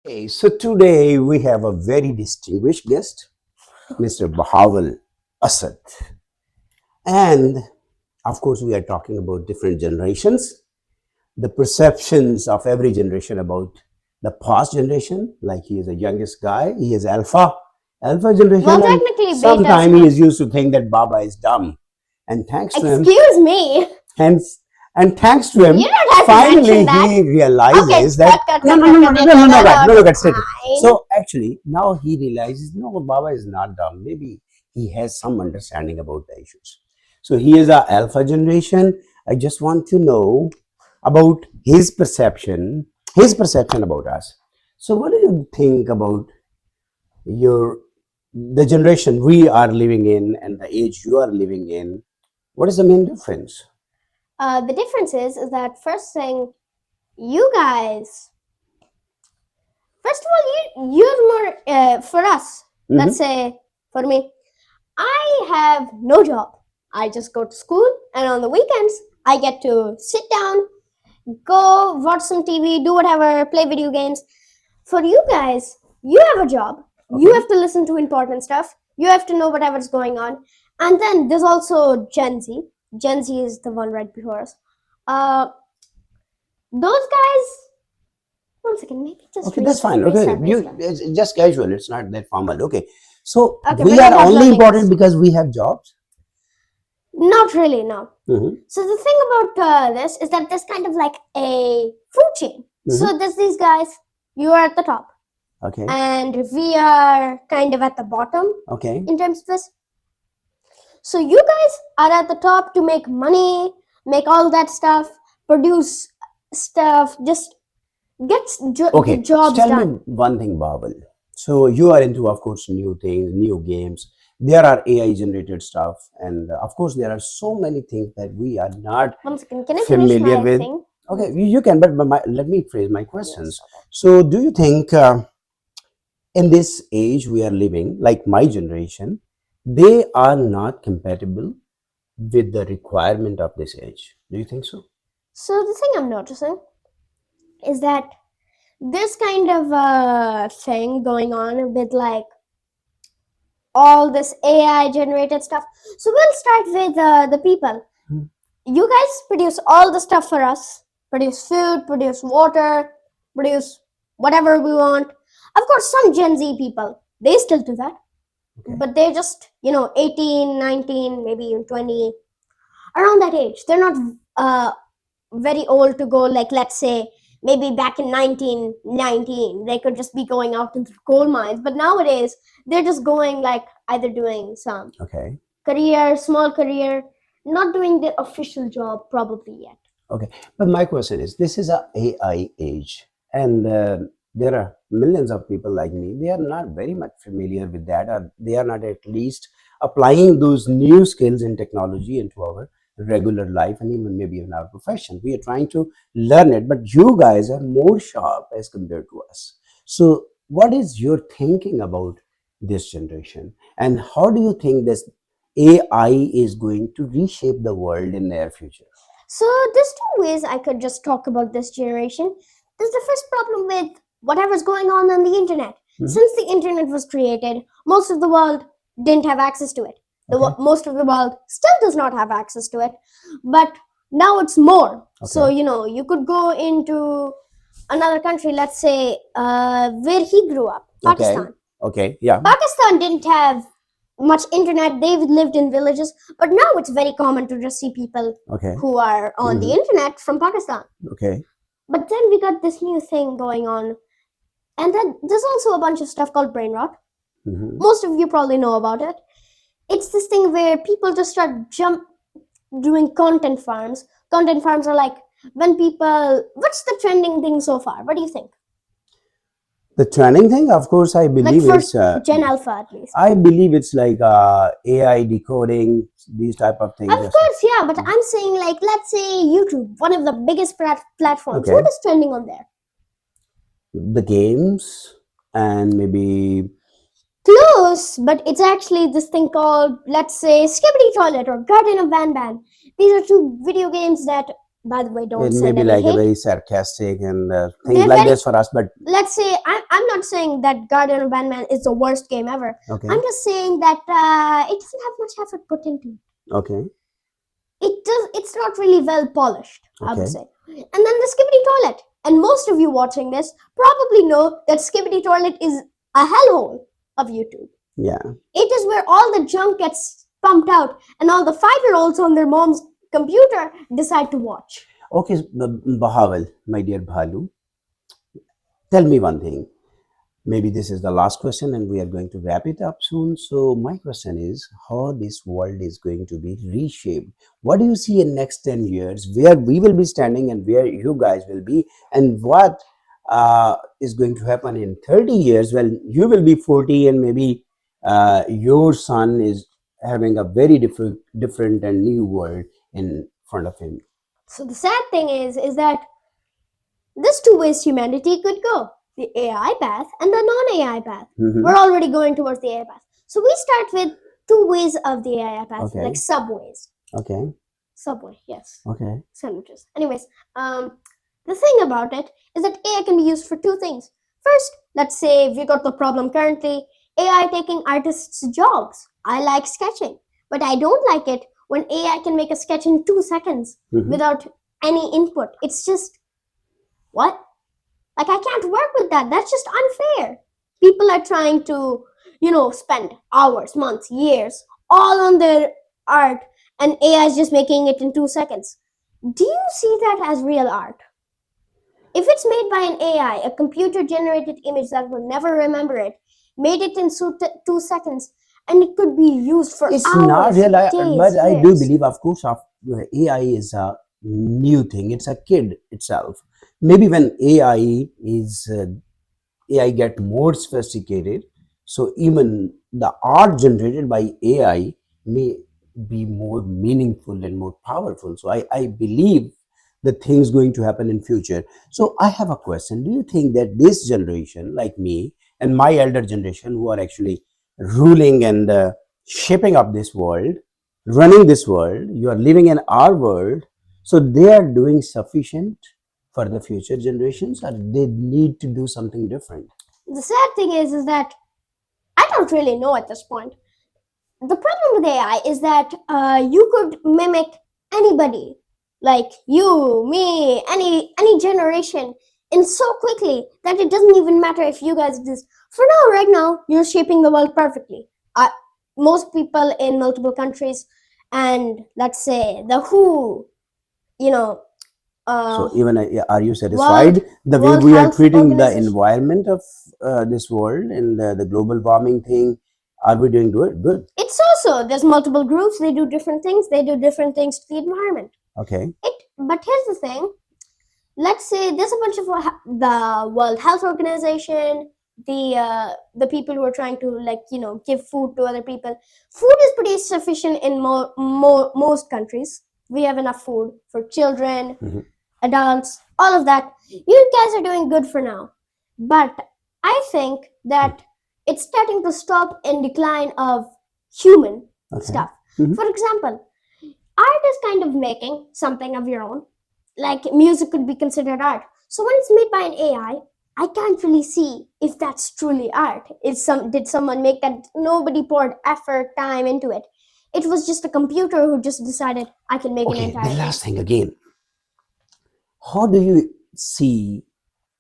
Okay, so today we have a very distinguished guest, Mr. Bahawal Asad. And of course, we are talking about different generations, the perceptions of every generation about the past generation. Like he is the youngest guy, he is alpha Well, generation, and technically, beta's sometime he not. is used to think that Baba is dumb. And thanks to him, Excuse me. hence, and thanks to him, You don't have to finally mention that. he Okay, realizes that cut, no, cut, no, cut, no, no, cut, no, cut, no, no, cut, no, cut, God, cut. no, God, straight. Fine. So actually, now he realizes no, Baba is not dumb. Maybe he has some understanding about the issues. So he is a alpha generation. I just want to know about his perception about us. So what do you think about your the generation we are living in and the age you are living in? What is the main difference? The difference is that first thing, you guys, first of all, you're more, for us, let's Mm-hmm. say, for me, I have no job. I just go to school, and on the weekends, I get to sit down, go watch some TV, do whatever, play video games. For you guys, you have a job. You Okay. have to listen to important stuff. You have to know whatever's going on. And then there's also Gen Z. Gen Z is the one right before us. Uh, those guys. One second, maybe just Okay, that's fine. Okay, restart. it's just casual. It's not that formal. Okay, so Okay, we but they are have only learning important us. because we have jobs. Not really, no. Mm-hmm. So the thing about this is that there's kind of like a food chain. Mm-hmm. So there's these guys. You are at the top, Okay. and we are kind of at the bottom Okay. in terms of this. So you guys are at the top to make money, make all that stuff, produce stuff, just get the Okay. So jobs tell me done. one thing, Babel. So you are into, of course, new things, new games. There are AI generated stuff, and of course, there are so many things that we are not One second, can I finish familiar my with. thing? Okay, you can, but let me phrase my questions. Yes. Okay. So, do you think in this age we are living, like my generation, they are not compatible with the requirement of this age? Do you think so? So the thing I'm noticing is that this kind of thing going on with like all this AI generated stuff. So we'll start with the people. Hmm. You guys produce all the stuff for us. Produce food, produce water, produce whatever we want. Of course, some Gen Z people, they still do that. Okay. But they're just, 18, 19, maybe even 20, around that age. They're not very old to go, like, let's say, maybe back in 1919, they could just be going out into coal mines. But nowadays, they're just going, like, either doing some Okay. career, small career, not doing the official job probably yet. Okay. But my question is, this is a AI age, and there are millions of people like me. They are not very much familiar with that, or they are not at least applying those new skills in technology into our regular life and even maybe in our profession. We are trying to learn it, but you guys are more sharp as compared to us. So, what is your thinking about this generation, and how do you think this AI is going to reshape the world in their future? So there's two ways I could just talk about this generation. There's the first problem with whatever's going on the internet. Mhm. Since the internet was created, most of the world didn't have access to it. Okay. Most of the world still does not have access to it, but now it's more. So Okay. you could go into another country, let's say where he grew up, Okay. Pakistan. Okay. Yeah. Pakistan didn't have much internet. They lived in villages, but now it's very common to just see people Okay. who are on the Mhm. internet from Pakistan. Okay. But then we got this new thing going on, and then there's also a bunch of stuff called brain rot. Mhm. Most of you probably know about it. It's this thing where people just start doing content farms. Content farms are like when people. What's the trending thing so far? What do you think? The training thing, of course, I Like believe for it's. Gen Alpha at least. I believe it's like AI decoding these type of things. Of course, yeah, but I'm saying, like, let's say YouTube, one of the biggest platforms. What Okay. is trending on there? The games and maybe. Close, but it's actually this thing called, let's say, Skibbity Toilet or Garden of Van Ban. These are two video games that By the way, don't It may send be any like a hate. very sarcastic and things They're like very, this for us, but let's say, I'm not saying that Guardian of Batman is the worst game ever. okay, I'm just saying that it doesn't have much effort put into it. okay, It's not really well polished, I would okay. say. And then the Skibbity Toilet. And most of you watching this probably know that Skibbity Toilet is a hellhole of YouTube. Yeah. It is where all the junk gets pumped out and all the 5-year-olds on their mom's computer decide to watch. Okay, Bahawal, my dear Bhalu, tell me one thing. Maybe this is the last question and we are going to wrap it up soon. So my question is how this world is going to be reshaped. What do you see in next 10 years, where we will be standing and where you guys will be, and what is going to happen in 30 years when you will be 40 and maybe your son is having a very different and new world in front of him. So the sad thing is that there's two ways humanity could go: the AI path and the non-AI path. Mhm. We're already going towards the AI path. So we start with two ways of the AI path, Okay. like subways. Okay, Subway, yes. okay. Sandwiches. Anyways, the thing about it is that AI can be used for two things. First, let's say we got the problem currently, AI taking artists' jobs. I like sketching, but I don't like it when AI can make a sketch in 2 seconds Mhm. without any input. It's just, what? Like, I can't work with that. That's just unfair. People are trying to, spend hours, months, years all on their art, and AI is just making it in 2 seconds. Do you see that as real art? If it's made by an AI, a computer generated image that will never remember it, made it in 2 seconds, and it could be used for It's hours, not real, days, but I do years. believe, of course, AI is a new thing. It's a kid itself. Maybe when AI get more sophisticated, so even the art generated by AI may be more meaningful and more powerful. So I believe the things going to happen in future. So I have a question. Do you think that this generation, like me and my elder generation, who are actually ruling and shaping up this world, running this world, you are living in our world, so they are doing sufficient for the future generations, or they need to do something different? The sad thing is that I don't really know at this point. The problem with AI is that you could mimic anybody, like you, me, any generation, in so quickly that it doesn't even matter if you guys exist. For now, right now, you're shaping the world perfectly. Most people in multiple countries, and let's say the WHO, you know, So even are you World satisfied the way World we are Health treating the Organization. environment of this world and the global warming thing? Are we doing good? Good. It's also, there's multiple groups. They do different things. They do different things to the environment. Okay. But here's the thing. Let's say there's a bunch of the World Health Organization, the people who are trying to, like, give food to other people. Food is pretty sufficient in most countries. We have enough food for children, Mhm. adults, all of that. You guys are doing good for now. But I think that it's starting to stop in decline of human Okay. stuff. Mhm. For example, art is kind of making something of your own. Like, music could be considered art. So when it's made by an I can't really see if that's truly art. Did someone make that? Nobody poured effort, time into it. It was just a computer who just decided I can make an Okay. The entire last thing again. How do you see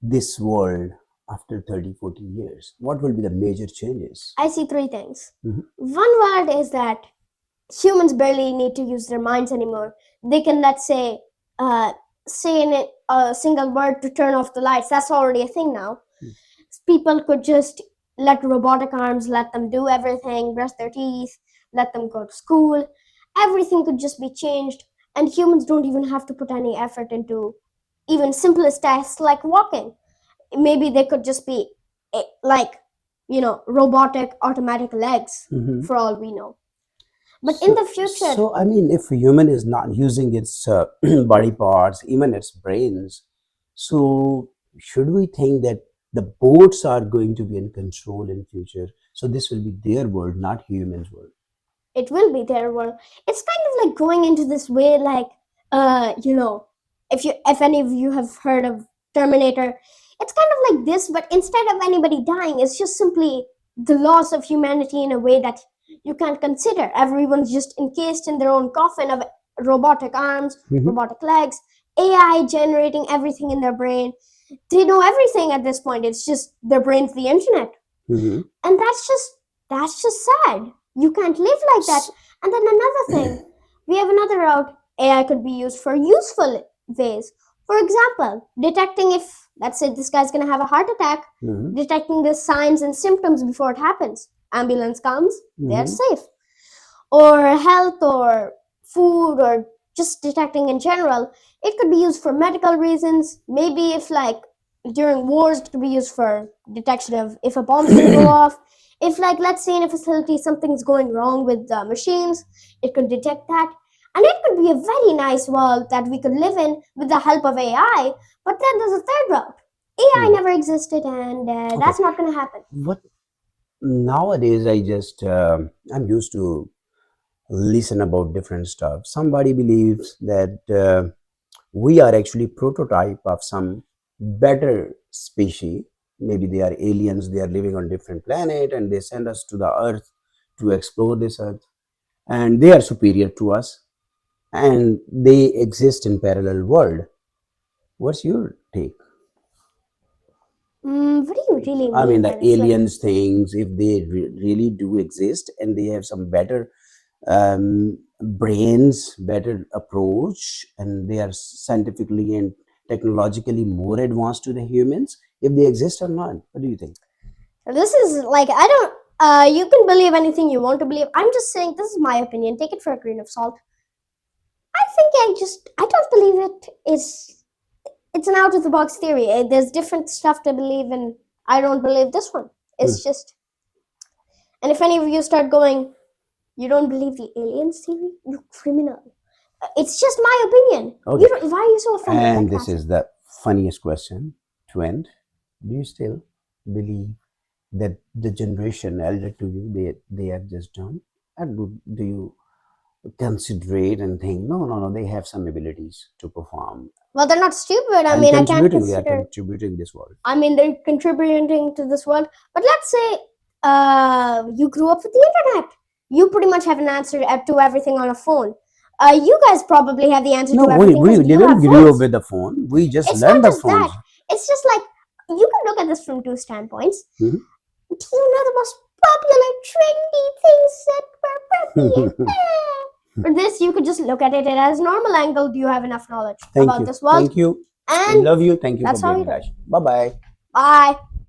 this world after 30, 40 years? What will be the major changes? I see three things. Mhm. One word is that humans barely need to use their minds anymore. They can, let's say in a single word to turn off the lights. That's already a thing now. People could just let robotic arms let them do everything, brush their teeth, let them go to school. Everything could just be changed, and humans don't even have to put any effort into even simplest tasks like walking. Maybe they could just be like, robotic automatic legs, Mhm. for all we know. But in the future, So I mean, if a human is not using its body parts, even its brains, so should we think that the boats are going to be in control in future? So this will be their world, not humans' world. it will be their world. It's kind of like going into this way, like, uh, you know, If any of you have heard of Terminator, it's kind of like this, but instead of anybody dying, it's just simply the loss of humanity in a way that you can't consider. Everyone's just encased in their own coffin of robotic arms, Mhm. robotic legs, AI generating everything in their brain. They know everything at this point. It's just their brain's the internet. Mhm. And that's just sad. You can't live like that. And then another thing, we have another route. AI could be used for useful ways. For example, detecting if, let's say, this guy's gonna have a heart attack, Mhm. detecting the signs and symptoms before it happens. Ambulance comes, they're Mhm. safe. Or health or food or just detecting in general. It could be used for medical reasons. Maybe if like during wars, it could be used for detection of if a bomb's gonna go off. If like let's say in a facility something's going wrong with the machines, it could detect that. And it could be a very nice world that we could live in with the help of AI. But then there's a third route. AI Hmm. never existed, and Okay. that's not going to happen. What nowadays I just I'm used to listen about different stuff. Somebody believes that we are actually prototype of some better species. Maybe they are aliens, they are living on different planet and they send us to the earth to explore this earth, and they are superior to us and they exist in parallel world. What's your take? What do you really I mean mean the by this? Like, aliens things, if they really do exist and they have some better brains, better approach, and they are scientifically and technologically more advanced to the humans, if they exist or not. What do you think? this is like I don't. You can believe anything you want to believe. I'm just saying this is my opinion. Take it for a grain of salt. I think I don't believe it. It's an out of the box theory. There's different stuff to believe in. I don't believe this one. Hmm. It's just. And if any of you start going, you don't believe the aliens theory, you criminal. It's just my opinion. Okay, Why are you so offended by and this classic? is the funniest question to end. Do you still believe that the generation elder to you, they are just dumb? Or do you considerate and think, no, they have some abilities to perform Well, they're not stupid. I and mean, I can't contributing, they are consider. contributing this world. I mean, they're contributing to this world. But let's say you grew up with the internet. You pretty much have an answer to everything on a phone. You guys probably have the answer No, to everything we because you didn't have grow up phones. with the phone. We just It's not learned the just that. phones. It's just like you can look at this from two standpoints. Mhm. Do you know the most popular trendy things that were popular? For this, you could just look at it as normal angle. Do you have enough knowledge Thank about you. this world? Thank you. We And love you. Thank you for that's how being it with is. us. Bye bye. Bye.